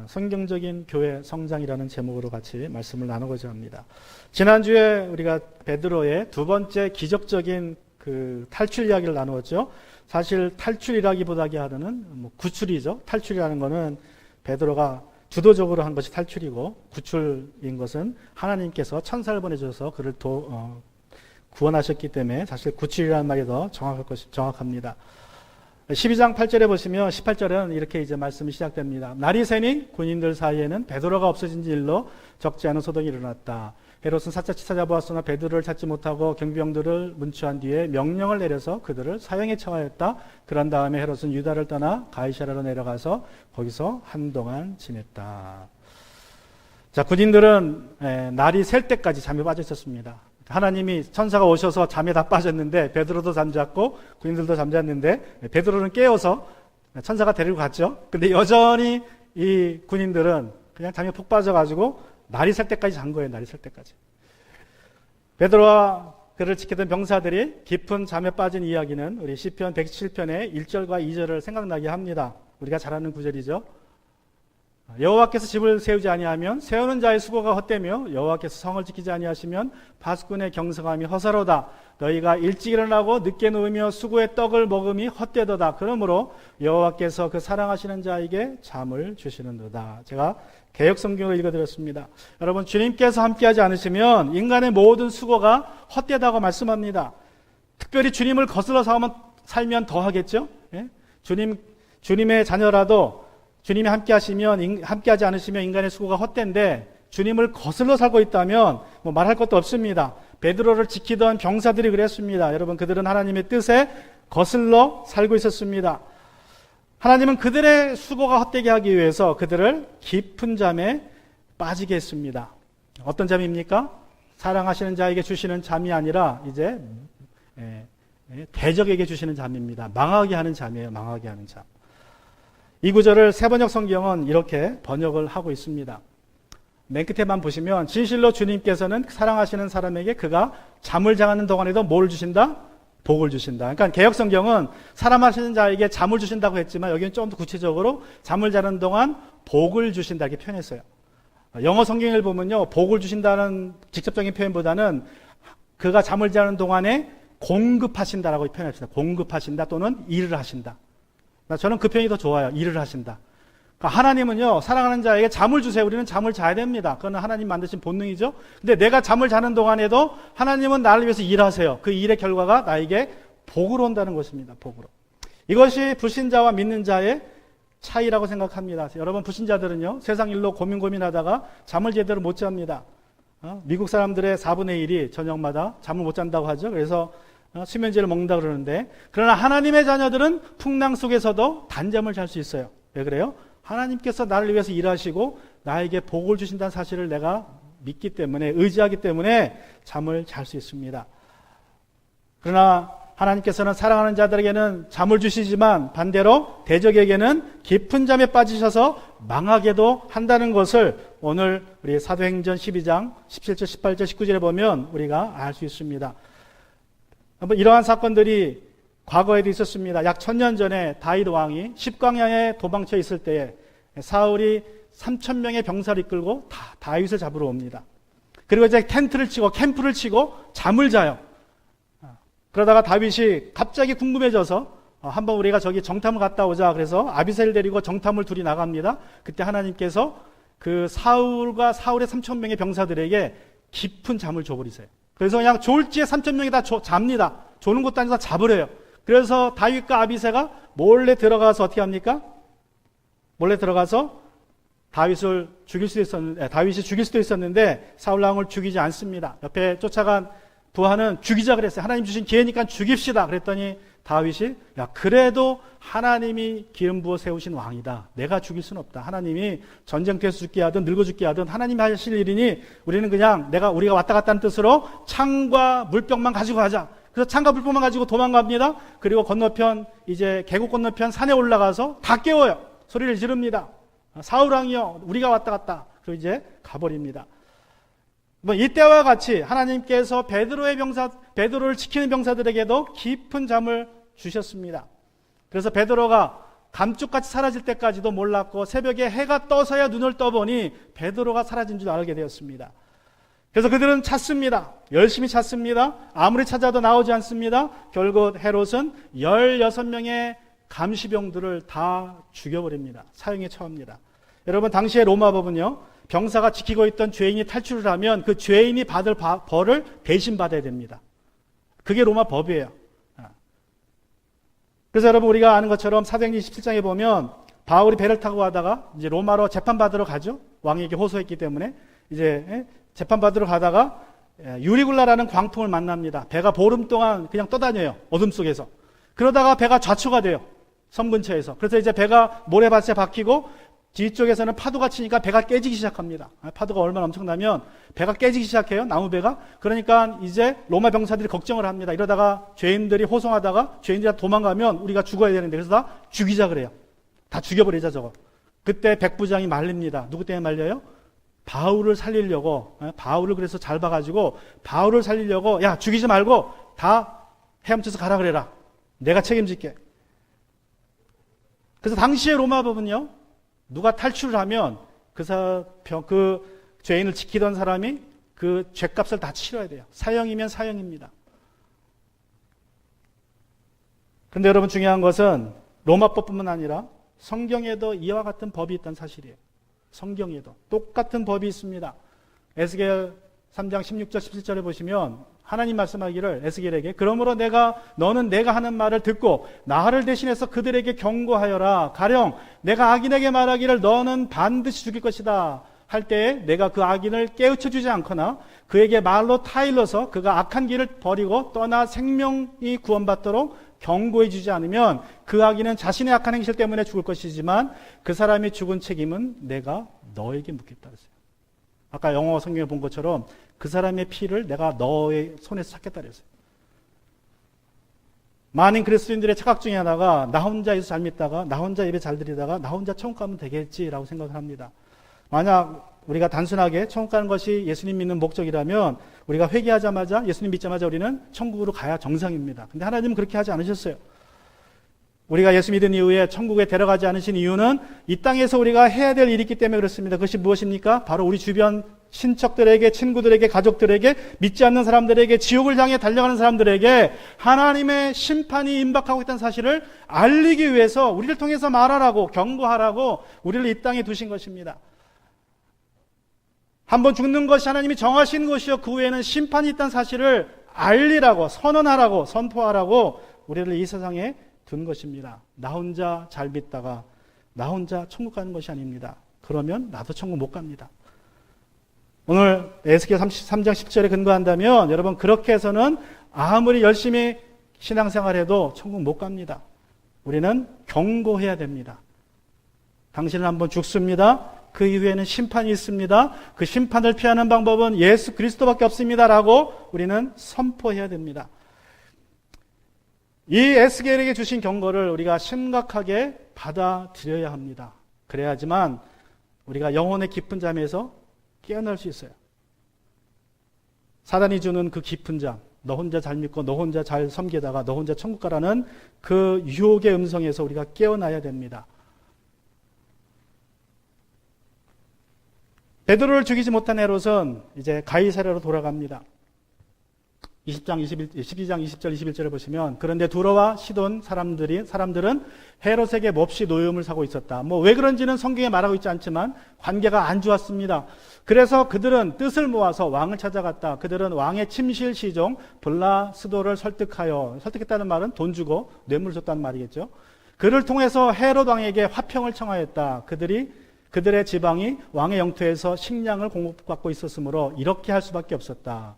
성경적인 교회 성장이라는 제목으로 같이 말씀을 나누고자 합니다. 지난주에 우리가 베드로의 두 번째 기적적인 그 탈출 이야기를 나누었죠. 사실 탈출이라기보다는 구출이죠. 탈출이라는 것은 베드로가 주도적으로 한 것이 탈출이고, 구출인 것은 하나님께서 천사를 보내주셔서 그를 구원하셨기 때문에 사실 구출이라는 말이 더 정확합니다. 12장 8절에 보시면 18절은 이렇게 이제 말씀이 시작됩니다. 날이 새니 군인들 사이에는 베드로가 없어진 일로 적지 않은 소동이 일어났다. 헤롯은 사차치 찾아보았으나 베드로를 찾지 못하고 경비병들을 문추한 뒤에 명령을 내려서 그들을 사형에 처하였다. 그런 다음에 헤롯은 유다를 떠나 가이사랴로 내려가서 거기서 한동안 지냈다. 자, 군인들은 날이 셀 때까지 잠에 빠져 있었습니다. 하나님이 천사가 오셔서 잠에 다 빠졌는데 베드로도 잠잤고 군인들도 잠잤는데 베드로는 깨어서 천사가 데리고 갔죠. 근데 여전히 이 군인들은 그냥 잠에 푹 빠져가지고 날이 셀 때까지 잔 거예요. 날이 셀 때까지. 베드로와 그를 지키던 병사들이 깊은 잠에 빠진 이야기는 우리 시편 117편의 1절과 2절을 생각나게 합니다. 우리가 잘 아는 구절이죠. 여호와께서 집을 세우지 아니하면 세우는 자의 수고가 헛되며 여호와께서 성을 지키지 아니하시면 바스꾼의 경성함이 허사로다. 너희가 일찍 일어나고 늦게 누우며 수고의 떡을 먹음이 헛되도다. 그러므로 여호와께서 그 사랑하시는 자에게 잠을 주시는도다. 제가 개역성경을 읽어드렸습니다. 여러분, 주님께서 함께하지 않으시면 인간의 모든 수고가 헛되다고 말씀합니다. 특별히 주님을 거슬러 살면 더 하겠죠. 예? 주님의 자녀라도 주님이 함께하지 않으시면 인간의 수고가 헛된데, 주님을 거슬러 살고 있다면 말할 것도 없습니다. 베드로를 지키던 병사들이 그랬습니다. 여러분, 그들은 하나님의 뜻에 거슬러 살고 있었습니다. 하나님은 그들의 수고가 헛되게 하기 위해서 그들을 깊은 잠에 빠지게 했습니다. 어떤 잠입니까? 사랑하시는 자에게 주시는 잠이 아니라 이제 대적에게 주시는 잠입니다. 망하게 하는 잠이에요. 망하게 하는 잠. 이 구절을 새번역 성경은 이렇게 번역을 하고 있습니다. 맨 끝에만 보시면 진실로 주님께서는 사랑하시는 사람에게 그가 잠을 자는 동안에도 뭘 주신다? 복을 주신다. 그러니까 개역 성경은 사랑하시는 자에게 잠을 주신다고 했지만 여기는 좀 더 구체적으로 잠을 자는 동안 복을 주신다 이렇게 표현했어요. 영어 성경을 보면요, 복을 주신다는 직접적인 표현보다는 그가 잠을 자는 동안에 공급하신다라고 표현했습니다. 공급하신다 또는 일을 하신다. 저는 그 표현이 더 좋아요. 일을 하신다. 그러니까 하나님은요, 사랑하는 자에게 잠을 주세요. 우리는 잠을 자야 됩니다. 그건 하나님 만드신 본능이죠. 근데 내가 잠을 자는 동안에도 하나님은 나를 위해서 일하세요. 그 일의 결과가 나에게 복으로 온다는 것입니다. 복으로. 이것이 불신자와 믿는 자의 차이라고 생각합니다. 여러분, 불신자들은요, 세상 일로 고민하다가 잠을 제대로 못 잡니다. 미국 사람들의 4분의 1이 저녁마다 잠을 못 잔다고 하죠. 그래서 수면제를 먹는다 그러는데, 그러나 하나님의 자녀들은 풍랑 속에서도 단잠을 잘 수 있어요. 왜 그래요? 하나님께서 나를 위해서 일하시고 나에게 복을 주신다는 사실을 내가 믿기 때문에, 의지하기 때문에 잠을 잘 수 있습니다. 그러나 하나님께서는 사랑하는 자들에게는 잠을 주시지만 반대로 대적에게는 깊은 잠에 빠지셔서 망하게도 한다는 것을 오늘 우리 사도행전 12장 17절, 18절, 19절에 보면 우리가 알 수 있습니다. 이러한 사건들이 과거에도 있었습니다. 약 1000년 전에 다윗 왕이 십광야에 도망쳐 있을 때에 사울이 3000명의 병사를 이끌고 다윗을 잡으러 옵니다. 그리고 이제 텐트를 치고 캠프를 치고 잠을 자요. 그러다가 다윗이 갑자기 궁금해져서 한번 우리가 저기 정탐을 갔다 오자. 그래서 아비새를 데리고 정탐을 둘이 나갑니다. 그때 하나님께서 그 사울과 사울의 3000명의 병사들에게 깊은 잠을 줘버리세요. 그래서 그냥 졸지에 3000명이 다 잡니다. 조는 것도 아니라 잡으래요. 그래서 다윗과 아비새가 몰래 들어가서 어떻게 합니까? 몰래 들어가서 다윗이 죽일 수도 있었는데 사울왕을 죽이지 않습니다. 옆에 쫓아간 부하는 죽이자 그랬어요. 하나님 주신 기회니까 죽입시다. 그랬더니 다윗이 그래도 하나님이 기름 부어 세우신 왕이다. 내가 죽일 수는 없다. 하나님이 전쟁터에서 죽게 하든 늙어 죽게 하든 하나님이 하실 일이니 우리는 그냥 우리가 왔다 갔다 하는 뜻으로 창과 물병만 가지고 가자. 그래서 창과 물병만 가지고 도망갑니다. 그리고 건너편, 이제 계곡 건너편 산에 올라가서 다 깨워요. 소리를 지릅니다. 사울왕이여, 우리가 왔다 갔다. 그리고 이제 가버립니다. 이때와 같이 하나님께서 베드로를 지키는 병사들에게도 깊은 잠을 주셨습니다. 그래서 베드로가 감쪽같이 사라질 때까지도 몰랐고 새벽에 해가 떠서야 눈을 떠보니 베드로가 사라진 줄 알게 되었습니다. 그래서 그들은 찾습니다. 열심히 찾습니다. 아무리 찾아도 나오지 않습니다. 결국 헤롯은 16명의 감시병들을 다 죽여버립니다. 사형에 처합니다. 여러분, 당시의 로마 법은요, 병사가 지키고 있던 죄인이 탈출을 하면 그 죄인이 받을 벌을 대신 받아야 됩니다. 그게 로마 법이에요. 그래서 여러분, 우리가 아는 것처럼 사도행전 27장에 보면 바울이 배를 타고 가다가 이제 로마로 재판받으러 가죠. 왕에게 호소했기 때문에 이제 재판받으러 가다가 유리굴라라는 광통을 만납니다. 배가 보름 동안 그냥 떠다녀요. 어둠 속에서. 그러다가 배가 좌초가 돼요. 섬 근처에서. 그래서 이제 배가 모래밭에 박히고 뒤쪽에서는 파도가 치니까 배가 깨지기 시작합니다. 파도가 얼마나 엄청나면 배가 깨지기 시작해요. 나무배가. 그러니까 이제 로마 병사들이 걱정을 합니다. 이러다가 죄인들이 호송하다가 죄인들이 도망가면 우리가 죽어야 되는데 그래서 다 죽이자 그래요. 다 죽여버리자 저거. 그때 백부장이 말립니다. 누구 때문에 말려요? 바울을 살리려고. 바울을 그래서 잘 봐가지고 바울을 살리려고 야 죽이지 말고 다 헤엄쳐서 가라 그래라. 내가 책임질게. 그래서 당시의 로마 법은요, 누가 탈출을 하면 그 죄인을 지키던 사람이 그 죄값을 다 치러야 돼요. 사형이면 사형입니다. 그런데 여러분, 중요한 것은 로마법뿐만 아니라 성경에도 이와 같은 법이 있다는 사실이에요. 성경에도 똑같은 법이 있습니다. 에스겔 3장 16절 17절에 보시면 하나님 말씀하기를 에스겔에게 그러므로 너는 내가 하는 말을 듣고 나를 대신해서 그들에게 경고하여라. 가령 내가 악인에게 말하기를 너는 반드시 죽일 것이다 할 때에 내가 그 악인을 깨우쳐 주지 않거나 그에게 말로 타일러서 그가 악한 길을 버리고 떠나 생명이 구원받도록 경고해 주지 않으면 그 악인은 자신의 악한 행실 때문에 죽을 것이지만 그 사람이 죽은 책임은 내가 너에게 묻겠다 그랬어요. 아까 영어 성경에 본 것처럼 그 사람의 피를 내가 너의 손에서 찾겠다 그랬어요. 많은 그리스도인들의 착각 중에 하나가 나 혼자 예수 잘 믿다가 나 혼자 예배 잘 드리다가 나 혼자 천국 가면 되겠지라고 생각을 합니다. 만약 우리가 단순하게 천국 가는 것이 예수님 믿는 목적이라면 우리가 회개하자마자 예수님 믿자마자 우리는 천국으로 가야 정상입니다. 근데 하나님은 그렇게 하지 않으셨어요. 우리가 예수 믿은 이후에 천국에 데려가지 않으신 이유는 이 땅에서 우리가 해야 될 일이 있기 때문에 그렇습니다. 그것이 무엇입니까? 바로 우리 주변 친척들에게, 친구들에게, 가족들에게, 믿지 않는 사람들에게, 지옥을 향해 달려가는 사람들에게 하나님의 심판이 임박하고 있다는 사실을 알리기 위해서 우리를 통해서 말하라고, 경고하라고 우리를 이 땅에 두신 것입니다. 한번 죽는 것이 하나님이 정하신 것이요 그 후에는 심판이 있다는 사실을 알리라고, 선언하라고, 선포하라고 우리를 이 세상에 둔 것입니다. 나 혼자 잘 믿다가 나 혼자 천국 가는 것이 아닙니다. 그러면 나도 천국 못 갑니다. 오늘 에스겔 33장 10절에 근거한다면 여러분 그렇게 해서는 아무리 열심히 신앙생활해도 천국 못 갑니다. 우리는 경고해야 됩니다. 당신은 한번 죽습니다. 그 이후에는 심판이 있습니다. 그 심판을 피하는 방법은 예수 그리스도밖에 없습니다라고 우리는 선포해야 됩니다. 이 에스겔에게 주신 경고를 우리가 심각하게 받아들여야 합니다. 그래야지만 우리가 영혼의 깊은 잠에서 깨어날 수 있어요. 사단이 주는 그 깊은 잠, 너 혼자 잘 믿고 너 혼자 잘 섬기다가 너 혼자 천국 가라는 그 유혹의 음성에서 우리가 깨어나야 됩니다. 베드로를 죽이지 못한 헤롯은 이제 가이사랴로 돌아갑니다. 12장 20절 21절을 보시면 그런데 두로와 시돈 사람들은 헤롯에게 몹시 노여움을 사고 있었다. 왜 그런지는 성경에 말하고 있지 않지만 관계가 안 좋았습니다. 그래서 그들은 뜻을 모아서 왕을 찾아갔다. 그들은 왕의 침실 시종 블라스도를 설득했다는 말은 돈 주고 뇌물을 줬다는 말이겠죠. 그를 통해서 헤롯 왕에게 화평을 청하였다. 그들의 지방이 왕의 영토에서 식량을 공급받고 있었으므로 이렇게 할 수밖에 없었다.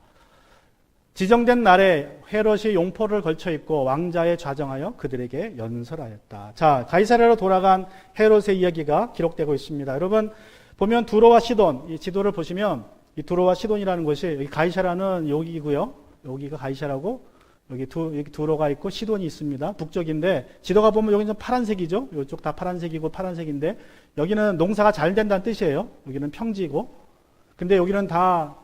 지정된 날에 헤롯이 용포를 걸쳐 입고 왕자에 좌정하여 그들에게 연설하였다. 자, 가이사랴로 돌아간 헤롯의 이야기가 기록되고 있습니다. 여러분 보면 두로와 시돈, 이 지도를 보시면 이 두로와 시돈이라는 곳이 여기 가이사랴는 여기고요. 여기가 가이사랴고 여기 두로가 있고 시돈이 있습니다. 북쪽인데 지도가 보면 여기는 파란색이죠. 이쪽 다 파란색이고 파란색인데 여기는 농사가 잘 된다는 뜻이에요. 여기는 평지고. 근데 여기는 다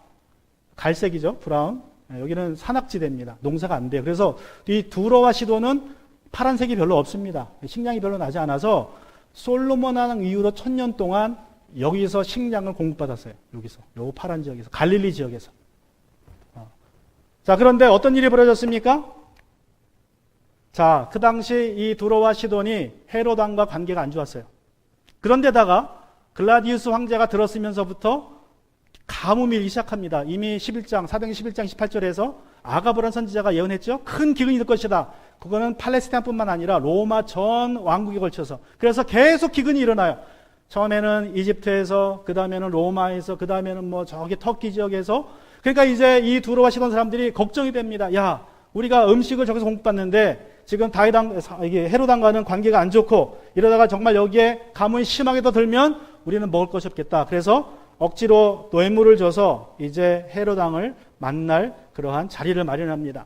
갈색이죠. 브라운. 여기는 산악지대입니다. 농사가 안 돼요. 그래서 이 두로와 시돈은 파란색이 별로 없습니다. 식량이 별로 나지 않아서 솔로몬 왕 이후로 1000년 동안 여기서 식량을 공급받았어요. 여기서, 요 파란 지역에서, 갈릴리 지역에서. 자, 그런데 어떤 일이 벌어졌습니까? 자, 그 당시 이 두로와 시돈이 헤롯 왕과 관계가 안 좋았어요. 그런데다가 글라디우스 황제가 들었으면서부터 가뭄이 일기 시작합니다. 이미 11장, 사도행전 11장 18절에서 아가보라는 선지자가 예언했죠. 큰 기근이 될 것이다. 그거는 팔레스타인뿐만 아니라 로마 전 왕국에 걸쳐서. 그래서 계속 기근이 일어나요. 처음에는 이집트에서, 그 다음에는 로마에서, 그 다음에는 뭐 저기 터키 지역에서. 그러니까 이제 이 두로와 시돈 사람들이 걱정이 됩니다. 야, 우리가 음식을 저기서 공급받는데 지금 이게 헤롯 왕과는 관계가 안 좋고 이러다가 정말 여기에 가뭄이 심하게 더 들면 우리는 먹을 것이 없겠다. 그래서 억지로 뇌물을 줘서 이제 헤롯 왕을 만날 그러한 자리를 마련합니다.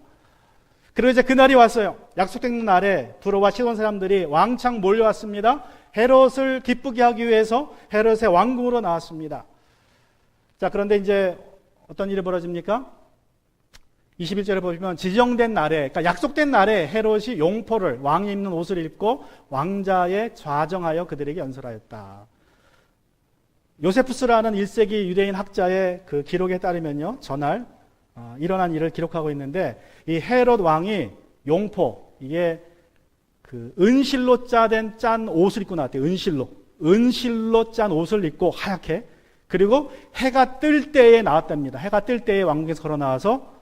그리고 이제 그날이 왔어요. 약속된 날에 두로와 시돈 사람들이 왕창 몰려왔습니다. 헤롯을 기쁘게 하기 위해서 헤롯의 왕궁으로 나왔습니다. 자, 그런데 이제 어떤 일이 벌어집니까? 21절에 보시면 지정된 날에, 그러니까 약속된 날에 헤롯이 용포를, 왕이 입는 옷을 입고 왕자에 좌정하여 그들에게 연설하였다. 요세푸스라는 1세기 유대인 학자의 그 기록에 따르면요, 전날 일어난 일을 기록하고 있는데, 이 헤롯 왕이 용포, 이게 그 은실로 짠 옷을 입고 나왔대요. 은실로 짠 옷을 입고 하얗게. 그리고 해가 뜰 때에 나왔답니다. 해가 뜰 때에 왕궁에서 걸어 나와서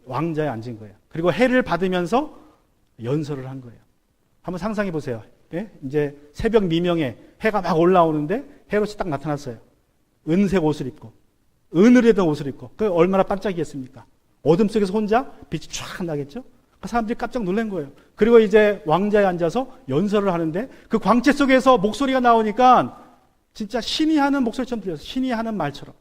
왕자에 앉은 거예요. 그리고 해를 받으면서 연설을 한 거예요. 한번 상상해 보세요. 예? 이제 새벽 미명에 해가 막 올라오는데 헤롯이 딱 나타났어요. 은색 옷을 입고, 은으로 된 옷을 입고. 그 얼마나 반짝이겠습니까? 어둠 속에서 혼자 빛이 쫙 나겠죠? 사람들이 깜짝 놀란 거예요. 그리고 이제 왕자에 앉아서 연설을 하는데 그 광채 속에서 목소리가 나오니까 진짜 신이 하는 목소리처럼 들렸어요. 신이 하는 말처럼.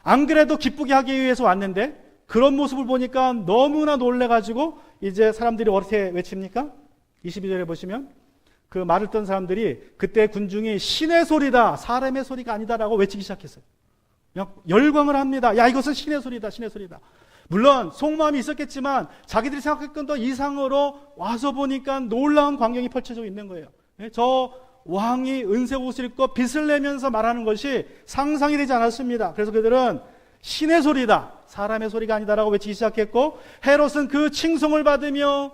안 그래도 기쁘게 하기 위해서 왔는데 그런 모습을 보니까 너무나 놀래가지고 이제 사람들이 어떻게 외칩니까? 22절에 보시면 그 말을 듣던 사람들이 그때 군중이 신의 소리다, 사람의 소리가 아니다라고 외치기 시작했어요. 그냥 열광을 합니다. 야, 이것은 신의 소리다, 신의 소리다. 물론 속마음이 있었겠지만 자기들이 생각했던 더 이상으로 와서 보니까 놀라운 광경이 펼쳐져 있는 거예요. 저 왕이 은색 옷을 입고 빛을 내면서 말하는 것이 상상이 되지 않았습니다. 그래서 그들은 신의 소리다, 사람의 소리가 아니다라고 외치기 시작했고, 헤롯은 그 칭송을 받으며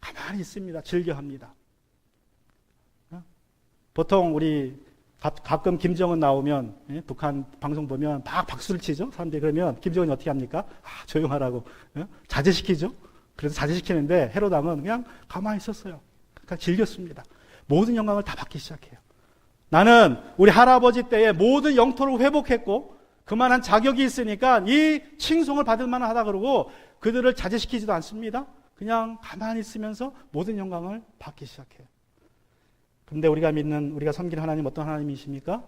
가만히 있습니다. 즐겨합니다. 보통 우리 가끔 김정은 나오면, 북한 방송 보면 막 박수를 치죠. 사람들이. 그러면 김정은이 어떻게 합니까? 조용하라고 자제시키죠. 그래서 자제시키는데 헤롯 왕은 그냥 가만히 있었어요. 그러니까 즐겼습니다. 모든 영광을 다 받기 시작해요. 나는 우리 할아버지 때의 모든 영토를 회복했고 그만한 자격이 있으니까 이 칭송을 받을 만하다 그러고 그들을 자제시키지도 않습니다. 그냥 가만히 있으면서 모든 영광을 받기 시작해요. 그런데 우리가 믿는, 우리가 섬기는 하나님 어떤 하나님이십니까?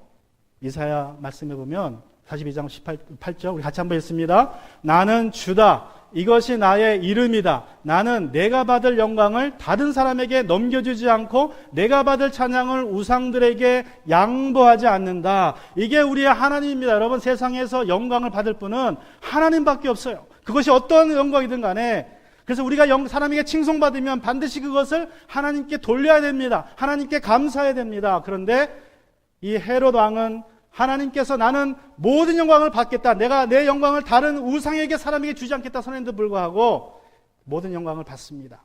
이사야 말씀해 보면 42장 18절 우리 같이 한번 읽습니다. 나는 주다. 이것이 나의 이름이다. 나는 내가 받을 영광을 다른 사람에게 넘겨주지 않고 내가 받을 찬양을 우상들에게 양보하지 않는다. 이게 우리의 하나님입니다. 여러분, 세상에서 영광을 받을 분은 하나님밖에 없어요. 그것이 어떤 영광이든 간에. 그래서 우리가 사람에게 칭송받으면 반드시 그것을 하나님께 돌려야 됩니다. 하나님께 감사해야 됩니다. 그런데 이 헤롯 왕은 하나님께서 나는 모든 영광을 받겠다. 내가 내 영광을 다른 우상에게 사람에게 주지 않겠다 선언에도 불구하고 모든 영광을 받습니다.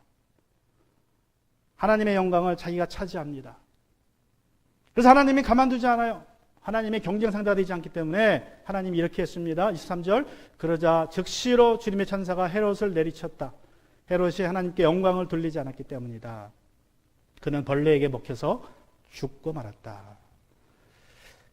하나님의 영광을 자기가 차지합니다. 그래서 하나님이 가만두지 않아요. 하나님의 경쟁 상대가 되지 않기 때문에 하나님이 이렇게 했습니다. 23절 그러자 즉시로 주님의 천사가 헤롯을 내리쳤다. 헤롯이 하나님께 영광을 돌리지 않았기 때문이다. 그는 벌레에게 먹혀서 죽고 말았다.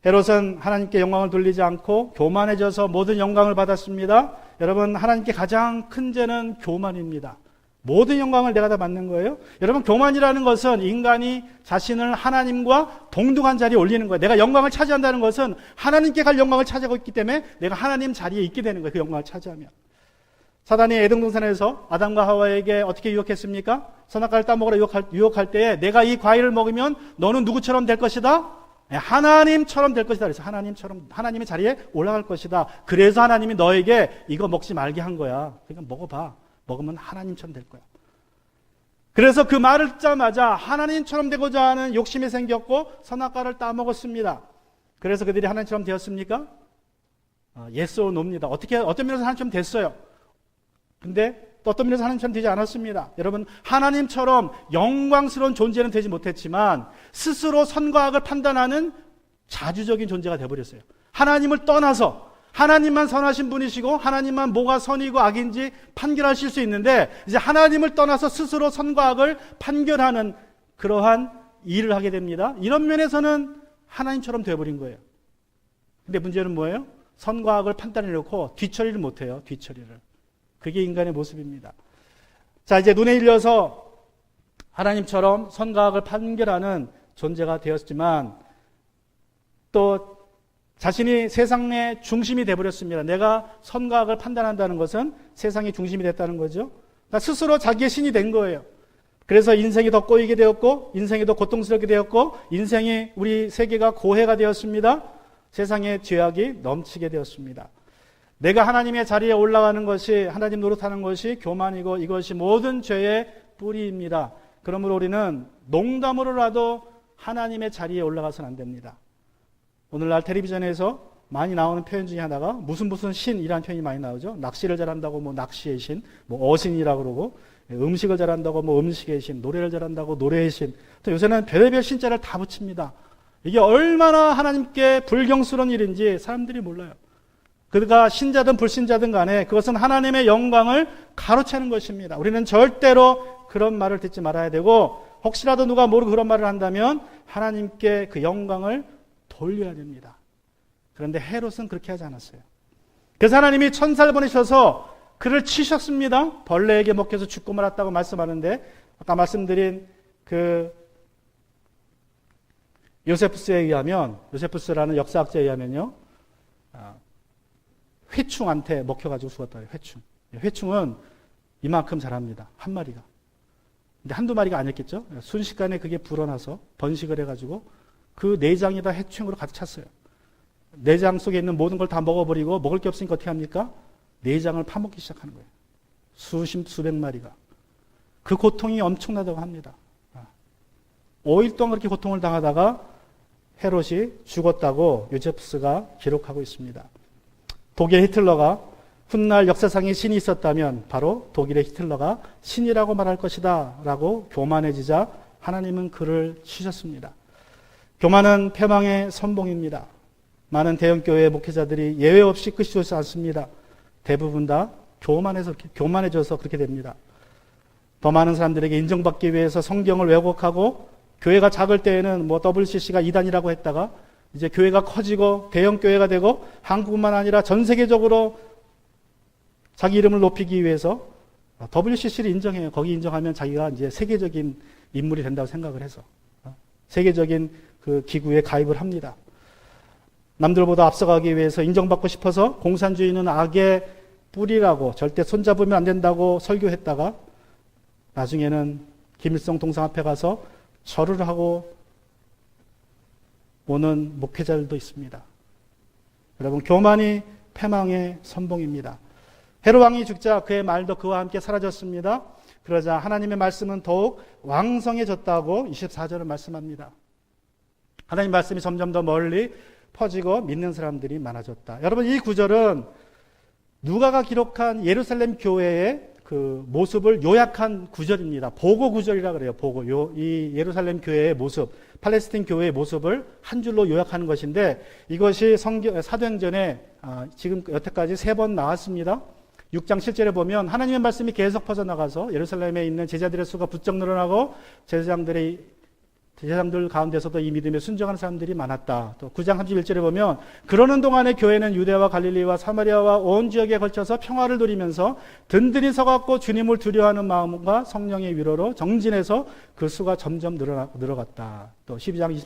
헤롯은 하나님께 영광을 돌리지 않고 교만해져서 모든 영광을 받았습니다. 여러분, 하나님께 가장 큰 죄는 교만입니다. 모든 영광을 내가 다 받는 거예요. 여러분, 교만이라는 것은 인간이 자신을 하나님과 동등한 자리에 올리는 거예요. 내가 영광을 차지한다는 것은 하나님께 갈 영광을 차지하고 있기 때문에 내가 하나님 자리에 있게 되는 거예요. 그 영광을 차지하면. 사단이 에덴 동산에서 아담과 하와에게 어떻게 유혹했습니까? 선악과를 따먹으라 유혹할 때에 내가 이 과일을 먹으면 너는 누구처럼 될 것이다? 하나님처럼 될 것이다. 그래서 하나님처럼, 하나님의 자리에 올라갈 것이다. 그래서 하나님이 너에게 이거 먹지 말게 한 거야. 그러니까 먹어봐. 먹으면 하나님처럼 될 거야. 그래서 그 말을 듣자마자 하나님처럼 되고자 하는 욕심이 생겼고 선악과를 따먹었습니다. 그래서 그들이 하나님처럼 되었습니까? yes or no입니다. 어떤 면에서 하나님처럼 됐어요. 근데 또 어떤 면에서 하나님처럼 되지 않았습니다. 여러분, 하나님처럼 영광스러운 존재는 되지 못했지만 스스로 선과 악을 판단하는 자주적인 존재가 되어버렸어요. 하나님을 떠나서 하나님만 선하신 분이시고 하나님만 뭐가 선이고 악인지 판결하실 수 있는데 이제 하나님을 떠나서 스스로 선과 악을 판결하는 그러한 일을 하게 됩니다. 이런 면에서는 하나님처럼 되어버린 거예요. 근데 문제는 뭐예요? 선과 악을 판단해놓고 뒤처리를 못해요. 뒤처리를. 그게 인간의 모습입니다. 자, 이제 눈에 일려서 하나님처럼 선과 악을 판결하는 존재가 되었지만 또 자신이 세상의 중심이 되어버렸습니다. 내가 선과 악을 판단한다는 것은 세상의 중심이 됐다는 거죠. 그러니까 스스로 자기의 신이 된 거예요. 그래서 인생이 더 꼬이게 되었고 인생이 더 고통스럽게 되었고 인생이 우리 세계가 고해가 되었습니다. 세상에 죄악이 넘치게 되었습니다. 내가 하나님의 자리에 올라가는 것이 하나님 노릇하는 것이 교만이고 이것이 모든 죄의 뿌리입니다. 그러므로 우리는 농담으로라도 하나님의 자리에 올라가서는 안 됩니다. 오늘날 텔레비전에서 많이 나오는 표현 중에 하나가 무슨 신이라는 표현이 많이 나오죠. 낚시를 잘한다고 뭐 낚시의 신, 뭐 어신이라고 그러고 음식을 잘한다고 뭐 음식의 신, 노래를 잘한다고 노래의 신. 또 요새는 별의별 신자를 다 붙입니다. 이게 얼마나 하나님께 불경스러운 일인지 사람들이 몰라요. 그가 신자든 불신자든 간에 그것은 하나님의 영광을 가로채는 것입니다. 우리는 절대로 그런 말을 듣지 말아야 되고 혹시라도 누가 모르고 그런 말을 한다면 하나님께 그 영광을 돌려야 됩니다. 그런데 헤롯은 그렇게 하지 않았어요. 그래서 하나님이 천사를 보내셔서 그를 치셨습니다. 벌레에게 먹혀서 죽고 말았다고 말씀하는데 아까 말씀드린 그 요세푸스에 의하면 요세푸스라는 역사학자에 의하면요. 회충한테 먹혀가지고 죽었다. 회충은 이만큼 자랍니다. 한 마리가. 근데 한두 마리가 아니었겠죠. 순식간에 그게 불어나서 번식을 해가지고 그 내장이 다 해충으로 가득 찼어요. 내장 속에 있는 모든 걸 다 먹어버리고 먹을 게 없으니까 어떻게 합니까? 내장을 파먹기 시작하는 거예요. 수백 마리가. 그 고통이 엄청나다고 합니다. 5일 동안 그렇게 고통을 당하다가 헤롯이 죽었다고 요세푸스가 기록하고 있습니다. 독일 히틀러가 훗날 역사상에 신이 있었다면 바로 독일의 히틀러가 신이라고 말할 것이다 라고 교만해지자 하나님은 그를 치셨습니다. 교만은 패망의 선봉입니다. 많은 대형교회 목회자들이 예외 없이 끝이 좋지 않습니다. 대부분 다 교만해져서 그렇게 됩니다. 더 많은 사람들에게 인정받기 위해서 성경을 왜곡하고 교회가 작을 때에는 뭐 WCC가 이단이라고 했다가 이제 교회가 커지고 대형교회가 되고 한국뿐만 아니라 전 세계적으로 자기 이름을 높이기 위해서 WCC를 인정해요. 거기 인정하면 자기가 이제 세계적인 인물이 된다고 생각을 해서 세계적인 그 기구에 가입을 합니다. 남들보다 앞서가기 위해서 인정받고 싶어서 공산주의는 악의 뿌리라고 절대 손잡으면 안 된다고 설교했다가 나중에는 김일성 동상 앞에 가서 절을 하고 오는 목회자들도 있습니다. 여러분, 교만이 패망의 선봉입니다. 헤롯 왕이 죽자 그의 말도 그와 함께 사라졌습니다. 그러자 하나님의 말씀은 더욱 왕성해졌다고 24절을 말씀합니다. 하나님 말씀이 점점 더 멀리 퍼지고 믿는 사람들이 많아졌다. 여러분, 이 구절은 누가가 기록한 예루살렘 교회의 그 모습을 요약한 구절입니다. 보고 구절이라 그래요. 보고. 이 예루살렘 교회의 모습, 팔레스틴 교회의 모습을 한 줄로 요약하는 것인데 이것이 사도행전에 지금 여태까지 3번 나왔습니다. 6장 7절에 보면 하나님의 말씀이 계속 퍼져나가서 예루살렘에 있는 제자들의 수가 부쩍 늘어나고 제사장들 가운데서도 이 믿음에 순종하는 사람들이 많았다. 또 9장 31절에 보면 그러는 동안에 교회는 유대와 갈릴리와 사마리아와 온 지역에 걸쳐서 평화를 누리면서 든든히 서갖고 주님을 두려워하는 마음과 성령의 위로로 정진해서 그 수가 점점 늘어갔다. 또 12장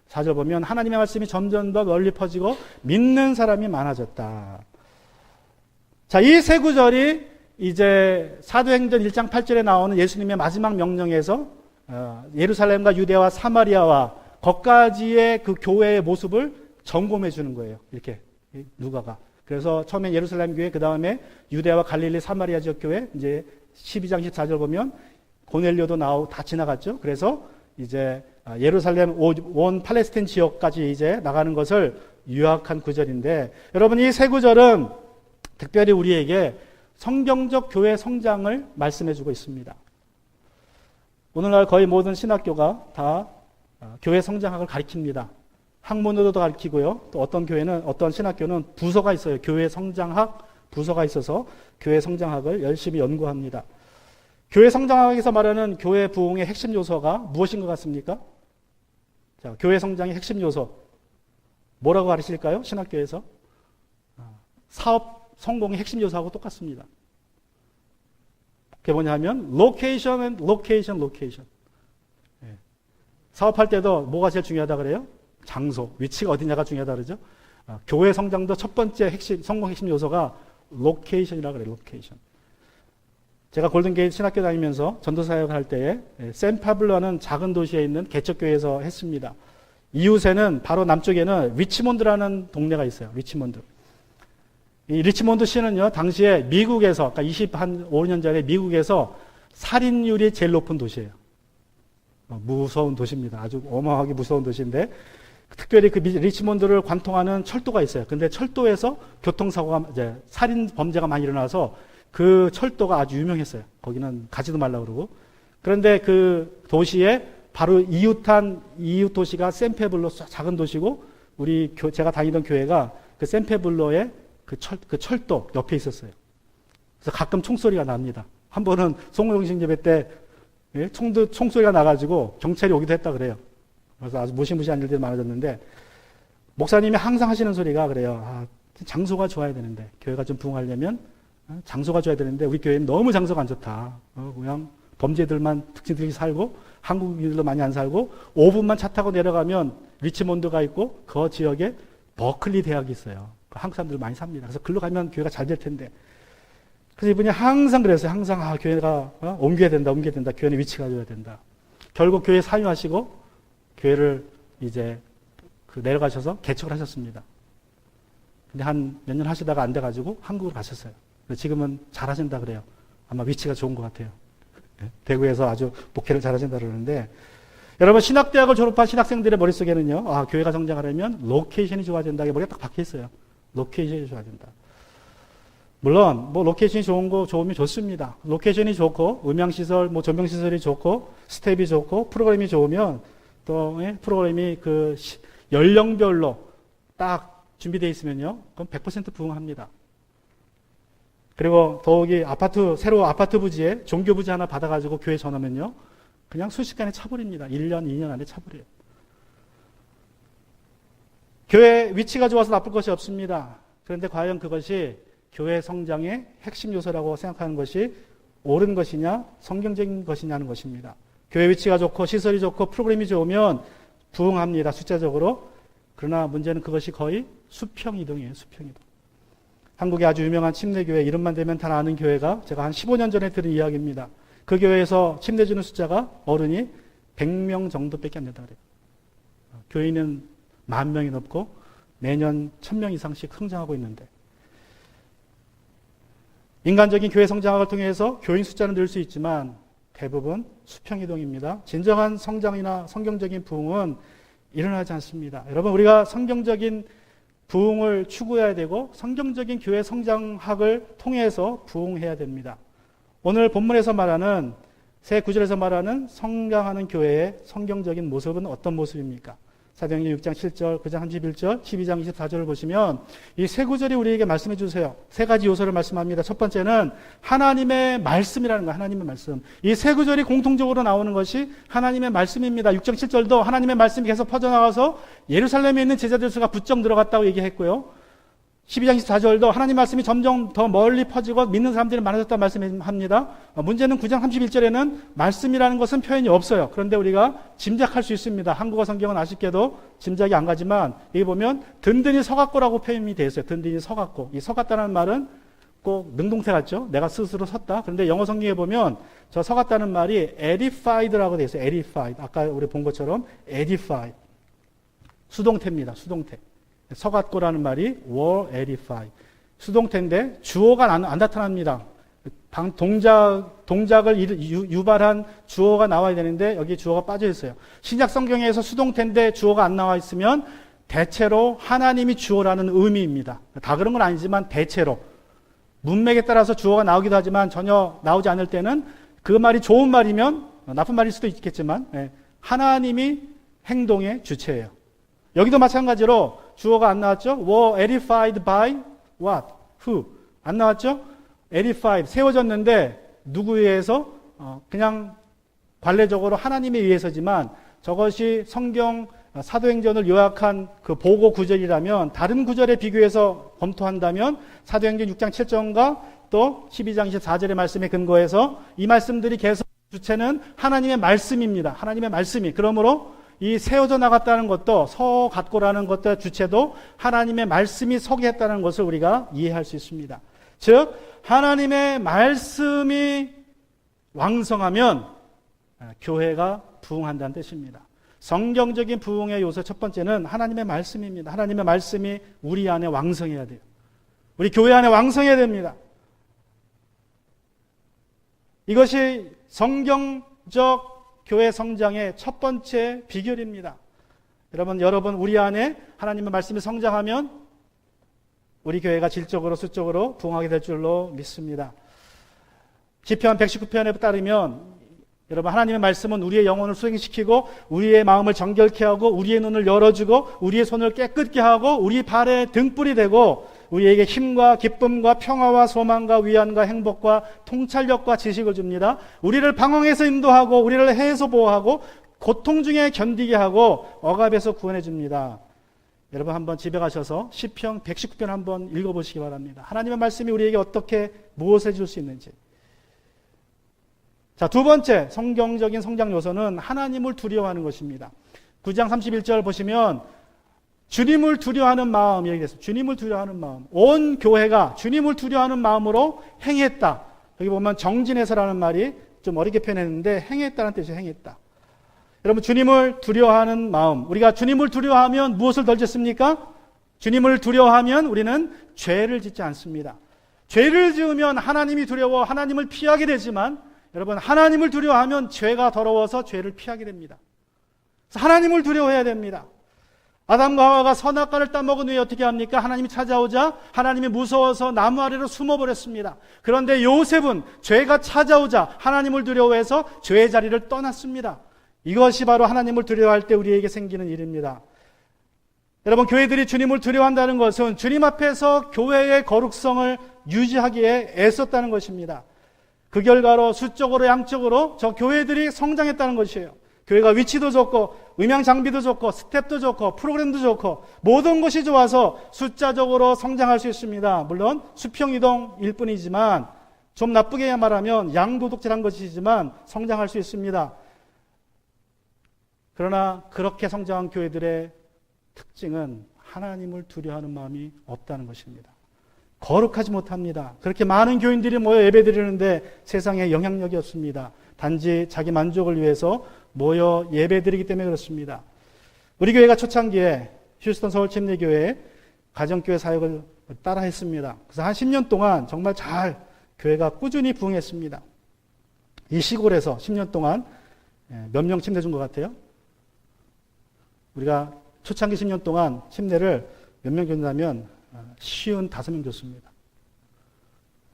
24절 보면 하나님의 말씀이 점점 더 널리 퍼지고 믿는 사람이 많아졌다. 자, 이 세 구절이 이제 사도행전 1장 8절에 나오는 예수님의 마지막 명령에서 예루살렘과 유대와 사마리아와 거기까지의 그 교회의 모습을 점검해 주는 거예요. 이렇게 누가가. 그래서 처음에 예루살렘 교회, 그 다음에 유대와 갈릴리 사마리아 지역 교회, 이제 12장 14절 보면 고넬료도 나오고 다 지나갔죠. 그래서 이제 예루살렘 온 팔레스틴 지역까지 이제 나가는 것을 요약한 구절인데, 여러분 이 세 구절은 특별히 우리에게 성경적 교회 성장을 말씀해 주고 있습니다. 오늘날 거의 모든 신학교가 다 교회 성장학을 가르칩니다. 학문으로도 가르치고요. 또 어떤 교회는, 어떤 신학교는 부서가 있어요. 교회 성장학 부서가 있어서 교회 성장학을 열심히 연구합니다. 교회 성장학에서 말하는 교회 부흥의 핵심 요소가 무엇인 것 같습니까? 자, 교회 성장의 핵심 요소 뭐라고 가르칠까요? 신학교에서 사업 성공의 핵심 요소하고 똑같습니다. 그게 뭐냐 하면 location and location, location. 사업할 때도 뭐가 제일 중요하다 그래요? 장소, 위치가 어디냐가 중요하다 그러죠. 교회 성장도 첫 번째 핵심, 성공 핵심 요소가 로케이션이라고 그래요. 로케이션. 제가 골든게이트 신학교 다니면서 전도사역을 할 때에 샌파블로라는 작은 도시에 있는 개척교회에서 했습니다. 이웃에는 바로 남쪽에는 리치몬드라는 동네가 있어요. 리치몬드. 이 리치몬드 시는요, 당시에 미국에서, 그러니까 25년 전에 미국에서 살인율이 제일 높은 도시예요. 무서운 도시입니다. 아주 어마어마하게 무서운 도시인데, 특별히 그 리치몬드를 관통하는 철도가 있어요. 근데 철도에서 교통사고가, 이제 살인 범죄가 많이 일어나서 그 철도가 아주 유명했어요. 거기는 가지도 말라고 그러고. 그런데 그 도시에 바로 이웃 도시가 샌페블로 작은 도시고, 제가 다니던 교회가 그 샌페블로의 그 철도 옆에 있었어요. 그래서 가끔 총소리가 납니다. 한 번은 송호영신 예배 때 총소리가 나가지고 경찰이 오기도 했다 그래요. 그래서 아주 무시무시한 일들이 많아졌는데, 목사님이 항상 하시는 소리가 그래요. 장소가 좋아야 되는데, 교회가 좀 부흥하려면 장소가 좋아야 되는데 우리 교회는 너무 장소가 안 좋다. 그냥 범죄들만 특징들이 살고 한국인들도 많이 안 살고 5분만 차 타고 내려가면 리치몬드가 있고 그 지역에 버클리 대학이 있어요. 한국 사람들 많이 삽니다. 그래서 글로 가면 교회가 잘 될 텐데. 그래서 이분이 항상 그랬어요. 항상 교회가 옮겨야 된다. 교회는 위치가 좋아야 된다. 결국 교회 사유하시고 교회를 이제 내려가셔서 개척을 하셨습니다. 근데 한 몇 년 하시다가 안 돼가지고 한국으로 가셨어요. 지금은 잘 하신다 그래요. 아마 위치가 좋은 것 같아요. 대구에서 아주 목회를 잘 하신다 그러는데, 여러분 신학대학을 졸업한 신학생들의 머릿속에는요, 교회가 성장하려면 로케이션이 좋아야 된다. 이게 머리가 딱 박혀 있어요. 로케이션이 좋아야 된다. 물론 로케이션이 좋으면 좋습니다. 로케이션이 좋고 음향시설, 조명시설이 좋고 스텝이 좋고 프로그램이 좋으면 또 프로그램이 그 연령별로 딱 준비되어 있으면요, 그럼 100% 부흥합니다. 그리고 더욱이 새로 아파트 부지에 종교 부지 하나 받아가지고 교회 전하면요, 그냥 순식간에 차버립니다. 1년, 2년 안에 차버려요. 교회 위치가 좋아서 나쁠 것이 없습니다. 그런데 과연 그것이 교회 성장의 핵심 요소라고 생각하는 것이 옳은 것이냐, 성경적인 것이냐는 것입니다. 교회 위치가 좋고 시설이 좋고 프로그램이 좋으면 부흥합니다. 숫자적으로. 그러나 문제는 그것이 거의 수평이동이에요. 수평이동. 한국의 아주 유명한 침례교회, 이름만 대면 다 아는 교회가 제가 한 15년 전에 들은 이야기입니다. 그 교회에서 침례주는 숫자가 어른이 100명 정도밖에 안 된다 그래요. 교인은 10,000명이 넘고 매년 1,000명 이상씩 성장하고 있는데, 인간적인 교회 성장학을 통해서 교인 숫자는 늘 수 있지만 대부분 수평이동입니다. 진정한 성장이나 성경적인 부흥은 일어나지 않습니다. 여러분, 우리가 성경적인 부흥을 추구해야 되고 성경적인 교회 성장학을 통해서 부흥해야 됩니다. 오늘 본문에서 말하는 새 구절에서 말하는 성장하는 교회의 성경적인 모습은 어떤 모습입니까? 사도행전 6장 7절, 9장 31절, 12장 24절을 보시면 이 세 구절이 우리에게 말씀해 주세요. 세 가지 요소를 말씀합니다. 첫 번째는 하나님의 말씀이라는 거예요. 하나님의 말씀. 이 세 구절이 공통적으로 나오는 것이 하나님의 말씀입니다. 6장 7절도 하나님의 말씀이 계속 퍼져나가서 예루살렘에 있는 제자들 수가 부쩍 늘어갔다고 얘기했고요. 12장 24절도 하나님 말씀이 점점 더 멀리 퍼지고 믿는 사람들이 많아졌다고 말씀합니다. 문제는 9장 31절에는 말씀이라는 것은 표현이 없어요. 그런데 우리가 짐작할 수 있습니다. 한국어 성경은 아쉽게도 짐작이 안 가지만 여기 보면 든든히 서갔고라고 표현이 되어 있어요. 든든히 서갔고. 이 서갔다는 말은 꼭 능동태 같죠? 내가 스스로 섰다. 그런데 영어 성경에 보면 저 서갔다는 말이 edified라고 되어 있어요. edified. 아까 우리 본 것처럼 edified. 수동태입니다. 수동태. 서갔고라는 말이 were edified. 수동태인데 주어가 안 나타납니다. 동작을 유발한 주어가 나와야 되는데 여기 주어가 빠져 있어요. 신약 성경에서 수동태인데 주어가 안 나와 있으면 대체로 하나님이 주어라는 의미입니다. 다 그런 건 아니지만 대체로. 문맥에 따라서 주어가 나오기도 하지만 전혀 나오지 않을 때는 그 말이 좋은 말이면 나쁜 말일 수도 있겠지만 하나님이 행동의 주체예요. 여기도 마찬가지로 주어가 안 나왔죠? were edified by what? who? 안 나왔죠? edified, 세워졌는데 누구에 의해서? 그냥 관례적으로 하나님에 의해서지만 저것이 성경 사도행전을 요약한 그 보고 구절이라면 다른 구절에 비교해서 검토한다면 사도행전 6장 7절과 또 12장 24절의 말씀에 근거해서 이 말씀들이 계속 주체는 하나님의 말씀입니다. 하나님의 말씀이. 그러므로 이 세워져 나갔다는 것도 서 갖고라는 것도 주체도 하나님의 말씀이 서게 했다는 것을 우리가 이해할 수 있습니다. 즉 하나님의 말씀이 왕성하면 교회가 부흥한다는 뜻입니다. 성경적인 부흥의 요소 첫 번째는 하나님의 말씀입니다. 하나님의 말씀이 우리 안에 왕성해야 돼요. 우리 교회 안에 왕성해야 됩니다. 이것이 성경적 교회 성장의 첫 번째 비결입니다. 여러분 우리 안에 하나님의 말씀이 성장하면 우리 교회가 질적으로 수적으로 부흥하게 될 줄로 믿습니다. 시편 119편에 따르면 여러분 하나님의 말씀은 우리의 영혼을 수행시키고 우리의 마음을 정결케 하고 우리의 눈을 열어주고 우리의 손을 깨끗게 하고 우리 발의 등불이 되고 우리에게 힘과 기쁨과 평화와 소망과 위안과 행복과 통찰력과 지식을 줍니다. 우리를 방황에서 인도하고 우리를 해에서 보호하고 고통 중에 견디게 하고 억압에서 구원해 줍니다. 여러분 한번 집에 가셔서 시편 119편 한번 읽어보시기 바랍니다. 하나님의 말씀이 우리에게 어떻게 무엇을 줄 수 있는지. 자, 두 번째 성경적인 성장 요소는 하나님을 두려워하는 것입니다. 9장 31절 보시면 주님을 두려워하는 마음 얘기했어요. 주님을 두려워하는 마음. 온 교회가 주님을 두려워하는 마음으로 행했다. 여기 보면 정진해서라는 말이 좀 어렵게 표현했는데 행했다는 뜻이 행했다. 여러분 주님을 두려워하는 마음. 우리가 주님을 두려워하면 무엇을 덜 짓습니까? 주님을 두려워하면 우리는 죄를 짓지 않습니다. 죄를 지으면 하나님이 두려워 하나님을 피하게 되지만 여러분 하나님을 두려워하면 죄가 더러워서 죄를 피하게 됩니다. 그래서 하나님을 두려워해야 됩니다. 아담과 하와가 선악과를 따먹은 후에 어떻게 합니까? 하나님이 찾아오자 하나님이 무서워서 나무 아래로 숨어버렸습니다. 그런데 요셉은 죄가 찾아오자 하나님을 두려워해서 죄의 자리를 떠났습니다. 이것이 바로 하나님을 두려워할 때 우리에게 생기는 일입니다. 여러분 교회들이 주님을 두려워한다는 것은 주님 앞에서 교회의 거룩성을 유지하기에 애썼다는 것입니다. 그 결과로 수적으로 양적으로 저 교회들이 성장했다는 것이에요. 교회가 위치도 좋고 음향 장비도 좋고 스텝도 좋고 프로그램도 좋고 모든 것이 좋아서 숫자적으로 성장할 수 있습니다. 물론 수평이동일 뿐이지만 좀 나쁘게 말하면 양도둑질한 것이지만 성장할 수 있습니다. 그러나 그렇게 성장한 교회들의 특징은 하나님을 두려워하는 마음이 없다는 것입니다. 거룩하지 못합니다. 그렇게 많은 교인들이 모여 예배드리는데 세상에 영향력이 없습니다. 단지 자기 만족을 위해서 모여 예배드리기 때문에 그렇습니다. 우리 교회가 초창기에 휴스턴 서울 침례교회 가정교회 사역을 따라 했습니다. 그래서 한 10년 동안 정말 잘 교회가 꾸준히 부흥했습니다. 이 시골에서 10년 동안 몇 명 침례 준 것 같아요? 우리가 초창기 10년 동안 침례를 몇 명 줬냐면 55명 줬습니다.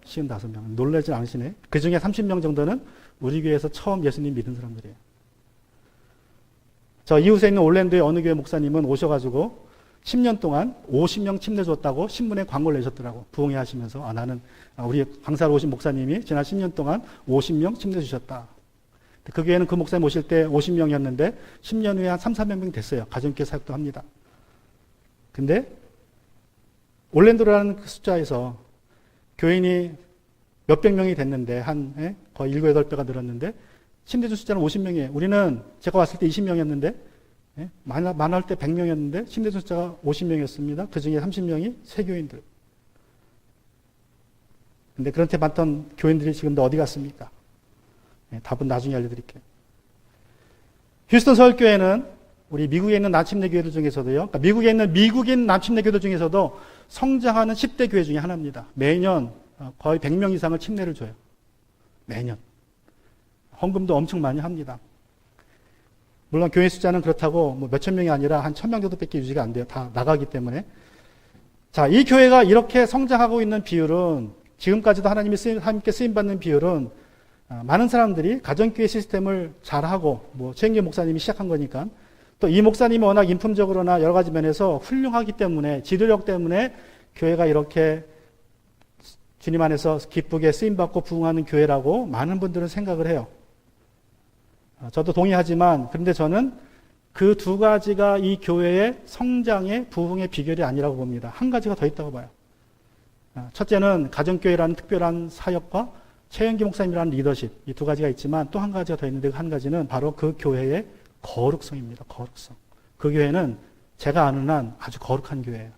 55명. 놀라지 않으시네. 그 중에 30명 정도는 우리 교회에서 처음 예수님 믿은 사람들이에요. 저 이웃에 있는 올랜도의 어느 교회 목사님은 오셔가지고 10년 동안 50명 침례 줬다고 신문에 광고를 내셨더라고. 부흥회 하시면서. 나는 우리 강사로 오신 목사님이 지난 10년 동안 50명 침례 주셨다. 그 교회는 그 목사님 오실 때 50명이었는데 10년 후에 한 3, 400명 됐어요. 가정교회 사역도 합니다. 근데 올랜도라는 그 숫자에서 교인이 몇백 명이 됐는데 거의 7, 8배가 늘었는데 침례주 숫자는 50명이에요. 우리는 제가 왔을 때 20명이었는데 많을 때 100명이었는데 침례주 숫자가 50명이었습니다. 그 중에 30명이 세교인들. 근데 그런데 많던 교인들이 지금도 어디 갔습니까? 답은 나중에 알려드릴게요. 휴스턴 서울교회는 우리 미국에 있는 남침례 교회들 중에서도요. 그러니까 미국에 있는 미국인 남침례 교회들 중에서도 성장하는 10대 교회 중에 하나입니다. 매년 거의 100명 이상을 침례를 줘요. 매년. 헌금도 엄청 많이 합니다. 물론 교회 숫자는 그렇다고 뭐 몇천 명이 아니라 한 1000명 정도밖에 유지가 안 돼요. 다 나가기 때문에. 자, 이 교회가 이렇게 성장하고 있는 비율은 지금까지도 하나님께 쓰임받는 비율은 많은 사람들이 가정교회 시스템을 잘하고 뭐 최영길 목사님이 시작한 거니까 또 이 목사님이 워낙 인품적으로나 여러 가지 면에서 훌륭하기 때문에 지도력 때문에 교회가 이렇게 주님 안에서 기쁘게 쓰임받고 부흥하는 교회라고 많은 분들은 생각을 해요. 저도 동의하지만 그런데 저는 그 두 가지가 이 교회의 성장의 부흥의 비결이 아니라고 봅니다. 한 가지가 더 있다고 봐요. 첫째는 가정교회라는 특별한 사역과 최영기 목사님이라는 리더십, 이 두 가지가 있지만 또 한 가지가 더 있는데 그 한 가지는 바로 그 교회의 거룩성입니다. 거룩성. 그 교회는 제가 아는 한 아주 거룩한 교회예요.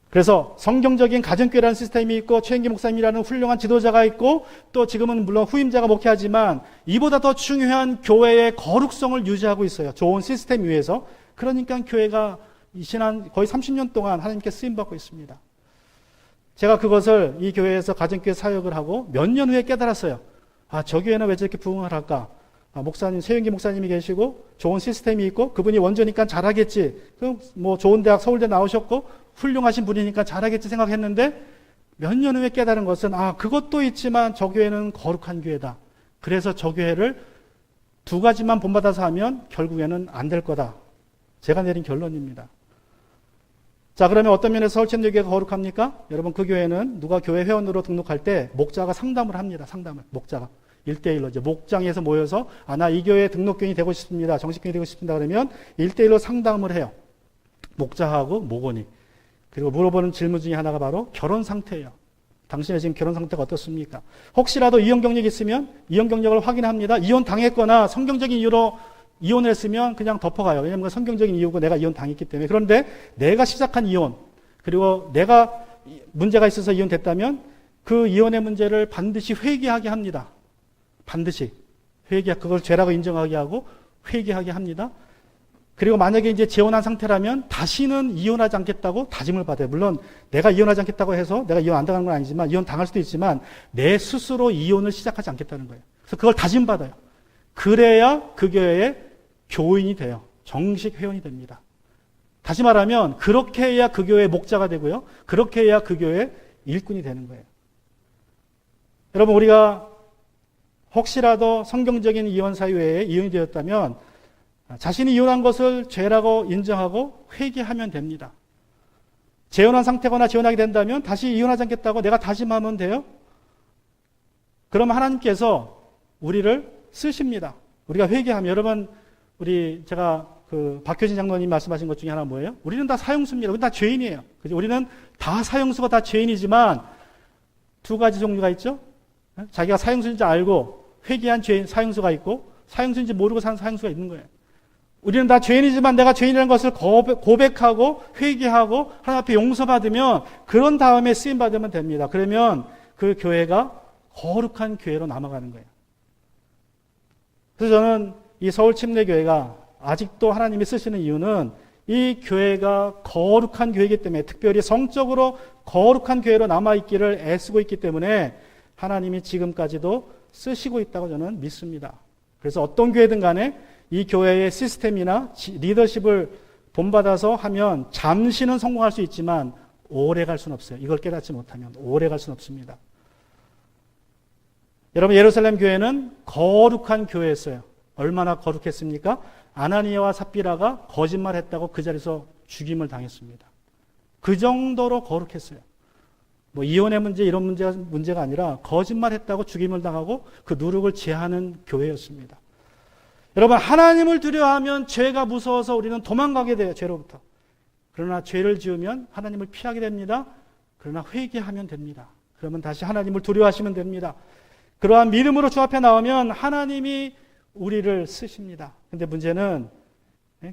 그래서 성경적인 가정교회라는 시스템이 있고 최영기 목사님이라는 훌륭한 지도자가 있고 또 지금은 물론 후임자가 목회하지만 이보다 더 중요한 교회의 거룩성을 유지하고 있어요. 좋은 시스템 위에서. 그러니까 교회가 지난 거의 30년 동안 하나님께 쓰임받고 있습니다. 제가 그것을 이 교회에서 가정교회 사역을 하고 몇 년 후에 깨달았어요. 저 교회는 왜 저렇게 부흥을 할까? 목사님, 최영기 목사님이 계시고 좋은 시스템이 있고 그분이 원조니까 잘하겠지. 그럼 뭐 좋은 대학 서울대 나오셨고 훌륭하신 분이니까 잘하겠지 생각했는데 몇 년 후에 깨달은 것은 그것도 있지만 저 교회는 거룩한 교회다. 그래서 저 교회를 두 가지만 본받아서 하면 결국에는 안 될 거다. 제가 내린 결론입니다. 자, 그러면 어떤 면에서 서울침례교회가 거룩합니까? 여러분, 그 교회는 누가 교회 회원으로 등록할 때 목자가 상담을 합니다. 상담을. 목자가. 1대1로 이제 목장에서 모여서 나 이 교회 등록교인이 되고 싶습니다. 정식교인이 되고 싶습니다. 그러면 1대1로 상담을 해요. 목자하고 목원이. 그리고 물어보는 질문 중에 하나가 바로 결혼 상태예요. 당신의 지금 결혼 상태가 어떻습니까? 혹시라도 이혼 경력이 있으면 이혼 경력을 확인합니다. 이혼 당했거나 성경적인 이유로 이혼을 했으면 그냥 덮어가요. 왜냐하면 성경적인 이유고 내가 이혼 당했기 때문에. 그런데 내가 시작한 이혼, 그리고 내가 문제가 있어서 이혼됐다면 그 이혼의 문제를 반드시 회개하게 합니다. 반드시 그걸 죄라고 인정하게 하고 회개하게 합니다. 그리고 만약에 이제 재혼한 상태라면 다시는 이혼하지 않겠다고 다짐을 받아요. 물론 내가 이혼하지 않겠다고 해서 내가 이혼 안 당하는 건 아니지만 이혼 당할 수도 있지만 내 스스로 이혼을 시작하지 않겠다는 거예요. 그래서 그걸 다짐받아요. 그래야 그 교회의 교인이 돼요. 정식 회원이 됩니다. 다시 말하면 그렇게 해야 그 교회의 목자가 되고요. 그렇게 해야 그 교회의 일꾼이 되는 거예요. 여러분, 우리가 혹시라도 성경적인 이혼 사유에 이혼이 되었다면 자신이 이혼한 것을 죄라고 인정하고 회개하면 됩니다. 재혼한 상태거나 재혼하게 된다면 다시 이혼하지 않겠다고 내가 다짐하면 돼요. 그러면 하나님께서 우리를 쓰십니다. 우리가 회개하면, 여러분, 제가 박효진 장로님 말씀하신 것 중에 하나 뭐예요? 우리는 다 사형수입니다. 우리는 다 죄인이에요. 우리는 다 사형수가 다 죄인이지만 두 가지 종류가 있죠? 자기가 사형수인지 알고 회개한 죄인, 사형수가 있고 사형수인지 모르고 사는 사형수가 있는 거예요. 우리는 다 죄인이지만 내가 죄인이라는 것을 고백하고 회개하고 하나님 앞에 용서받으면 그런 다음에 쓰임받으면 됩니다. 그러면 그 교회가 거룩한 교회로 남아가는 거예요. 그래서 저는 이 서울침례교회가 아직도 하나님이 쓰시는 이유는 이 교회가 거룩한 교회이기 때문에, 특별히 성적으로 거룩한 교회로 남아있기를 애쓰고 있기 때문에 하나님이 지금까지도 쓰시고 있다고 저는 믿습니다. 그래서 어떤 교회든 간에 이 교회의 시스템이나 리더십을 본받아서 하면 잠시는 성공할 수 있지만 오래 갈 수는 없어요. 이걸 깨닫지 못하면 오래 갈 수는 없습니다. 여러분, 예루살렘 교회는 거룩한 교회였어요. 얼마나 거룩했습니까? 아나니아와 삽비라가 거짓말했다고 그 자리에서 죽임을 당했습니다. 그 정도로 거룩했어요. 뭐 이혼의 문제 이런 문제가 아니라 거짓말했다고 죽임을 당하고 그 누룩을 제하는 교회였습니다. 여러분, 하나님을 두려워하면 죄가 무서워서 우리는 도망가게 돼요. 죄로부터. 그러나 죄를 지으면 하나님을 피하게 됩니다. 그러나 회개하면 됩니다. 그러면 다시 하나님을 두려워하시면 됩니다. 그러한 믿음으로 주 앞에 나오면 하나님이 우리를 쓰십니다. 근데 문제는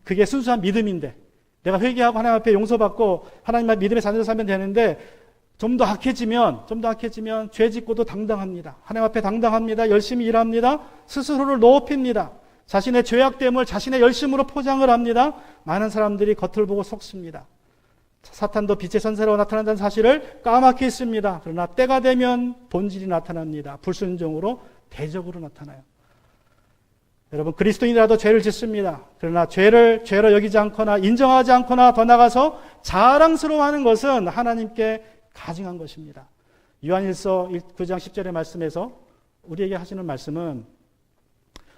그게 순수한 믿음인데, 내가 회개하고 하나님 앞에 용서받고 하나님 앞에 믿음의 자녀로 살면 되는데 좀 더 악해지면 죄 짓고도 당당합니다. 하나님 앞에 당당합니다. 열심히 일합니다. 스스로를 높입니다. 자신의 죄악됨을 자신의 열심으로 포장을 합니다. 많은 사람들이 겉을 보고 속습니다. 사탄도 빛의 선사로 나타난다는 사실을 까맣게 있습니다. 그러나 때가 되면 본질이 나타납니다. 불순종으로 대적으로 나타나요. 여러분, 그리스도인이라도 죄를 짓습니다. 그러나 죄로 여기지 않거나 인정하지 않거나 더 나아가서 자랑스러워하는 것은 하나님께 가증한 것입니다. 요한일서 9장 10절의 말씀에서 우리에게 하시는 말씀은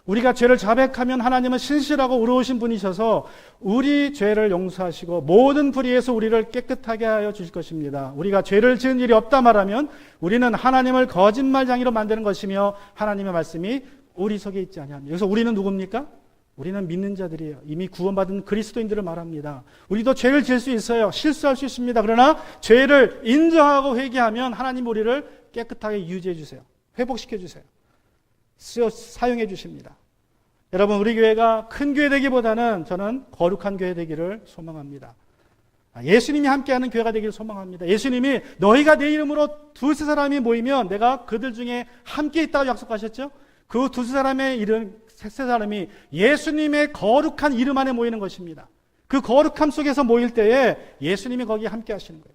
우리가 죄를 자백하면 하나님은 신실하고 의로우신 분이셔서 우리 죄를 용서하시고 모든 불의에서 우리를 깨끗하게 하여 주실 것입니다. 우리가 죄를 지은 일이 없다 말하면 우리는 하나님을 거짓말쟁이로 만드는 것이며 하나님의 말씀이 우리 속에 있지 아니합니다. 여기서 우리는 누굽니까? 우리는 믿는 자들이에요. 이미 구원받은 그리스도인들을 말합니다. 우리도 죄를 지을 수 있어요. 실수할 수 있습니다. 그러나 죄를 인정하고 회개하면 하나님 우리를 깨끗하게 유지해 주세요. 회복시켜 주세요. 사용해 주십니다. 여러분, 우리 교회가 큰 교회 되기보다는 저는 거룩한 교회 되기를 소망합니다. 예수님이 함께하는 교회가 되기를 소망합니다. 예수님이 너희가 내 이름으로 두세 사람이 모이면 내가 그들 중에 함께 있다고 약속하셨죠? 그 두세 사람의 이름, 세 사람이 예수님의 거룩한 이름 안에 모이는 것입니다. 그 거룩함 속에서 모일 때에 예수님이 거기에 함께 하시는 거예요.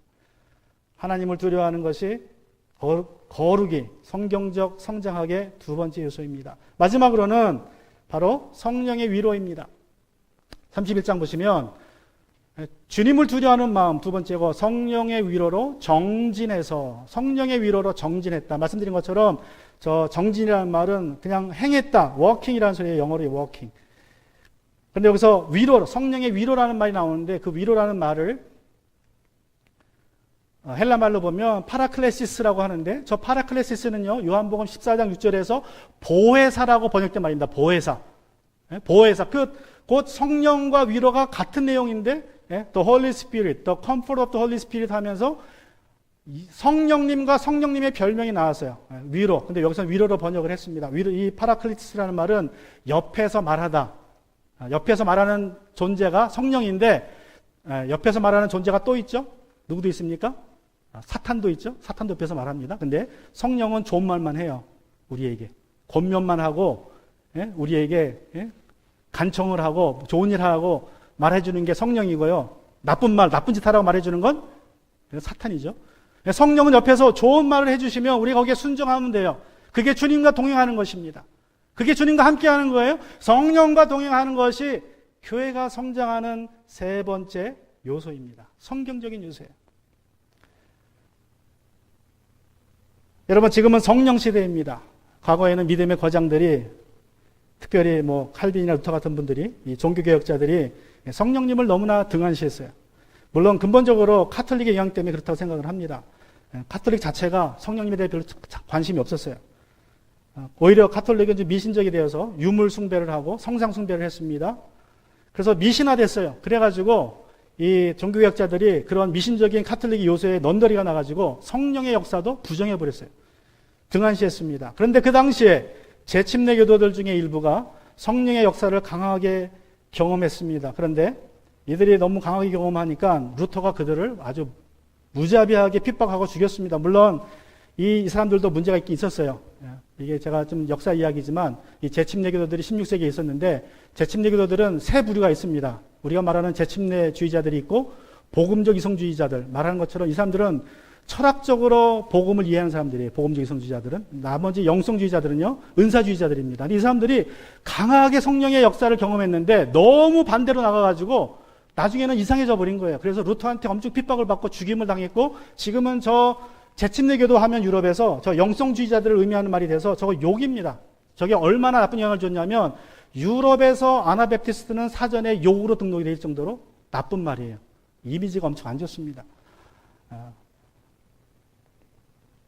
하나님을 두려워하는 것이 거룩이 성경적 성장학의 두 번째 요소입니다. 마지막으로는 바로 성령의 위로입니다. 31장 보시면 주님을 두려워하는 마음 두 번째고 성령의 위로로 정진해서 성령의 위로로 정진했다. 말씀드린 것처럼 저 정진이라는 말은 그냥 행했다. 워킹이라는 소리예요. 영어로 워킹. 그런데 여기서 위로, 성령의 위로라는 말이 나오는데 그 위로라는 말을 헬라 말로 보면 파라클레시스라고 하는데 저 파라클레시스는요 요한복음 14장 6절에서 보혜사라고 번역된 말입니다. 보혜사. 보혜사. 곧 성령과 위로가 같은 내용인데 The Holy Spirit, The Comfort of the Holy Spirit 하면서 성령님과 성령님의 별명이 나왔어요. 위로. 근데 여기서 위로로 번역을 했습니다. 위로, 이 파라클레시스라는 말은 옆에서 말하다. 옆에서 말하는 존재가 성령인데 옆에서 말하는 존재가 또 있죠? 누구도 있습니까? 사탄도 있죠? 사탄도 옆에서 말합니다. 근데 성령은 좋은 말만 해요. 우리에게. 권면만 하고, 우리에게 간청을 하고, 좋은 일 하고 말해주는 게 성령이고요. 나쁜 말, 나쁜 짓 하라고 말해주는 건 사탄이죠. 성령은 옆에서 좋은 말을 해주시면 우리가 거기에 순종하면 돼요. 그게 주님과 동행하는 것입니다. 그게 주님과 함께 하는 거예요. 성령과 동행하는 것이 교회가 성장하는 세 번째 요소입니다. 성경적인 요소예요. 여러분, 지금은 성령 시대입니다. 과거에는 믿음의 거장들이 특별히 칼빈이나 루터 같은 분들이 이 종교개혁자들이 성령님을 너무나 등한시했어요. 물론 근본적으로 카톨릭의 영향 때문에 그렇다고 생각을 합니다. 카톨릭 자체가 성령님에 대해 별로 관심이 없었어요. 오히려 카톨릭은 좀 미신적이 되어서 유물 숭배를 하고 성상 숭배를 했습니다. 그래서 미신화됐어요. 그래가지고 이 종교개혁자들이 그런 미신적인 카톨릭 요소에 넌더리가 나가지고 성령의 역사도 부정해버렸어요. 등한시했습니다. 그런데 그 당시에 재침례 교도들 중에 일부가 성령의 역사를 강하게 경험했습니다. 그런데 이들이 너무 강하게 경험하니까 루터가 그들을 아주 무자비하게 핍박하고 죽였습니다. 물론 이 사람들도 문제가 있긴 있었어요. 이게 제가 좀 역사 이야기지만 이 재침례 교도들이 16세기에 있었는데 재침례 교도들은 세 부류가 있습니다. 우리가 말하는 재침례주의자들이 있고 복음적 이성주의자들 말하는 것처럼 이 사람들은 철학적으로 복음을 이해하는 사람들이에요. 복음적 이성주의자들은. 나머지 영성주의자들은요 은사주의자들입니다. 이 사람들이 강하게 성령의 역사를 경험했는데 너무 반대로 나가가지고 나중에는 이상해져 버린 거예요. 그래서 루터한테 엄청 핍박을 받고 죽임을 당했고 지금은 저 재침례교도 하면 유럽에서 저 영성주의자들을 의미하는 말이 돼서 저거 욕입니다. 저게 얼마나 나쁜 영향을 줬냐면 유럽에서 아나베프티스트는 사전에 욕으로 등록이 될 정도로 나쁜 말이에요. 이미지가 엄청 안 좋습니다.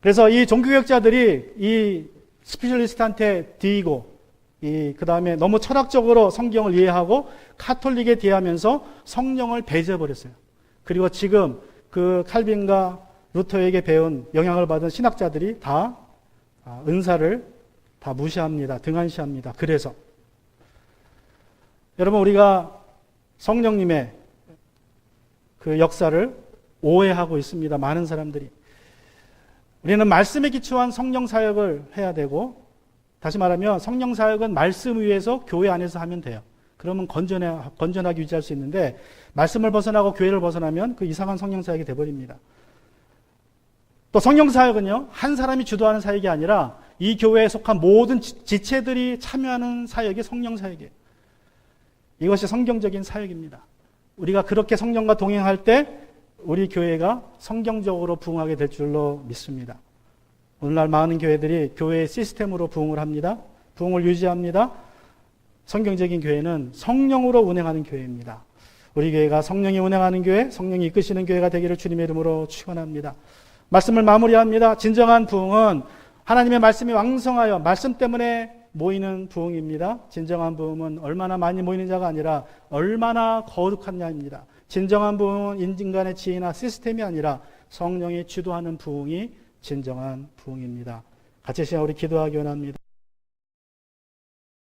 그래서 이 종교개혁자들이 이 스피셜리스트한테 뒤이고 그 다음에 너무 철학적으로 성경을 이해하고 카톨릭에 대하면서 성령을 배제해버렸어요. 그리고 지금 그 칼빈과 루터에게 배운 영향을 받은 신학자들이 다 은사를 다 무시합니다. 등한시합니다. 그래서 여러분 우리가 성령님의 그 역사를 오해하고 있습니다. 많은 사람들이. 우리는 말씀에 기초한 성령 사역을 해야 되고 다시 말하면 성령 사역은 말씀 위에서 교회 안에서 하면 돼요. 그러면 건전하게 유지할 수 있는데 말씀을 벗어나고 교회를 벗어나면 그 이상한 성령사역이 돼버립니다. 또 성령사역은요, 한 사람이 주도하는 사역이 아니라 이 교회에 속한 모든 지체들이 참여하는 사역이 성령사역이에요. 이것이 성경적인 사역입니다. 우리가 그렇게 성령과 동행할 때 우리 교회가 성경적으로 부흥하게 될 줄로 믿습니다. 오늘날 많은 교회들이 교회의 시스템으로 부흥을 합니다. 부흥을 유지합니다. 성경적인 교회는 성령으로 운행하는 교회입니다. 우리 교회가 성령이 운행하는 교회, 성령이 이끄시는 교회가 되기를 주님의 이름으로 축원합니다. 말씀을 마무리합니다. 진정한 부흥은 하나님의 말씀이 왕성하여 말씀 때문에 모이는 부흥입니다. 진정한 부흥은 얼마나 많이 모이는 자가 아니라 얼마나 거룩하냐입니다. 진정한 부흥은 인간의 지혜나 시스템이 아니라 성령이 주도하는 부흥이 진정한 부흥입니다. 같이 시간 우리 기도하기 원합니다.